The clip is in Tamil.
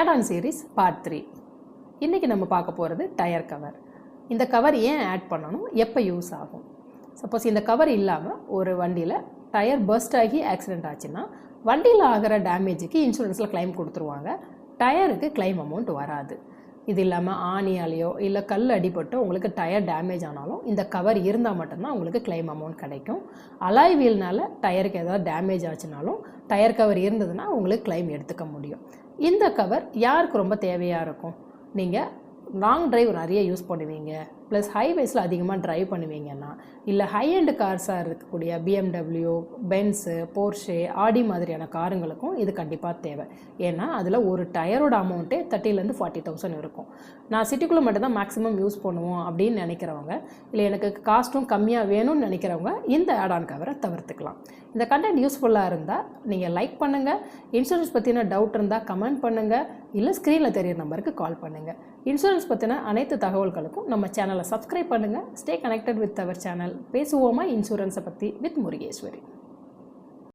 Add-on series part 3. இன்றைக்கி நம்ம பார்க்க போகிறது டயர் கவர். இந்த கவர் ஏன் ஆட் பண்ணணும், எப்போ யூஸ் ஆகும்? சப்போஸ் இந்த கவர் இல்லாமல் ஒரு வண்டியில் டயர் பர்ஸ்ட் ஆகி ஆக்சிடெண்ட் ஆச்சுன்னா வண்டியில் ஆகிற டேமேஜுக்கு இன்சூரன்ஸில் கிளைம் கொடுத்துருவாங்க. டயருக்கு கிளைம் அமௌண்ட் வராது. இது இல்லாமல் ஆணியாலேயோ இல்லை கல் அடிபட்டோ உங்களுக்கு டயர் டேமேஜ் ஆனாலும் இந்த கவர் இருந்தால் மட்டும்தான் உங்களுக்கு கிளைம் அமௌண்ட் கிடைக்கும். அலாய் வீல்னால டயருக்கு ஏதாவது டேமேஜ் ஆச்சுனாலும் டயர் கவர் இருந்ததுன்னா உங்களுக்கு கிளைம் எடுத்துக்க முடியும். இந்த கவர் யாருக்கு ரொம்ப தேவையாக இருக்கும்? நீங்கள் லாங் டிரைவ் நிறைய யூஸ் பண்ணுவீங்க, ப்ளஸ் ஹைவேஸில் அதிகமாக ட்ரைவ் பண்ணுவீங்கன்னா, இல்லை ஹை அண்ட் கார்ஸாக இருக்கக்கூடிய BMW, பென்ஸு, போர்ஷே, ஆடி மாதிரியான காருங்களுக்கும் இது கண்டிப்பாக தேவை. ஏன்னா அதில் ஒரு டயரோட அமௌண்ட்டே 30,000 to 40,000 இருக்கும். நான் சிட்டிக்குள்ளே மட்டும்தான் மேக்ஸிமம் யூஸ் பண்ணுவோம் அப்படின்னு நினைக்கிறவங்க, இல்லை எனக்கு காஸ்ட்டும் கம்மியாக வேணும்னு நினைக்கிறவங்க இந்த ஆட்-ஆன் கவரை தவிர்த்துக்கலாம். இந்த கண்டென்ட் யூஸ்ஃபுல்லாக இருந்தால் நீங்கள் லைக் பண்ணுங்கள். இன்சூரன்ஸ் பற்றின டவுட் இருந்தால் கமெண்ட் பண்ணுங்கள், இல்லை ஸ்க்ரீனில் தெரியிற நம்பருக்கு கால் பண்ணுங்கள். இன்சூரன்ஸ் பற்றின அனைத்து தகவல்களுக்கும் நம்ம சேனலை சப்ஸ்கிரைப் பண்ணுங்கள். Stay connected with our channel. பேசுவோமா இன்சூரன்ஸை பற்றி வித் முருகேஸ்வரி.